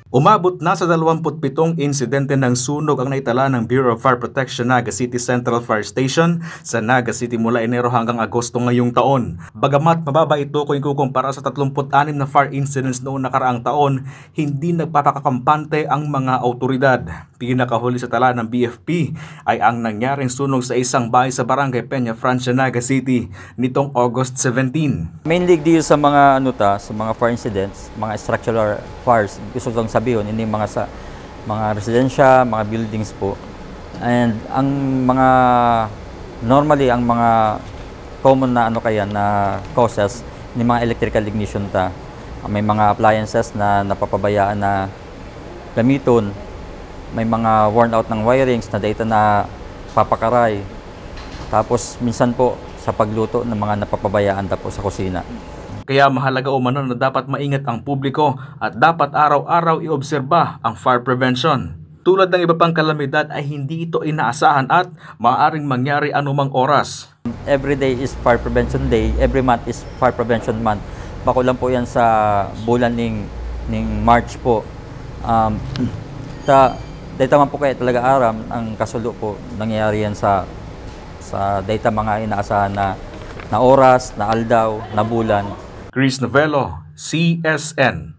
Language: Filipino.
Umabot na sa 27 insidente ng sunog ang naitala ng Bureau of Fire Protection Naga City Central Fire Station sa Naga City mula Enero hanggang Agosto ngayong taon. Bagamat mababa ito kung ikukumpara sa 36 na fire incidents noong nakaraang taon, hindi nagpapakakampante ang mga autoridad. Pinakahuli sa tala ng BFP ay ang nangyaring sunog sa isang bahay sa Barangay Peña Francia, Naga City nitong August 17. Mainly dito sa mga sa mga fire incidents, mga structural fires, gusto kong sabihin, hindi mga residensya, mga buildings po. And ang mga normally ang mga common na na causes ni mga electrical ignition may mga appliances na napapabayaan na gamiton, may mga worn out ng wirings na data na papakaray. Tapos minsan po sa pagluto ng mga napapabayaan tapos sa kusina. Kaya mahalaga umano na dapat maingat ang publiko at dapat araw-araw iobserba ang fire prevention. Tulad ng iba pang kalamidad ay hindi ito inaasahan at maaaring mangyari anumang oras. Every day is Fire Prevention Day, every month is Fire Prevention Month. Bako lang po yan sa bulan ng March po. Data man po kaya talaga aram ang kasulo po nangyayari yan sa data mga inaasahan na oras, na aldaw, na bulan. Chris Novello, CSN.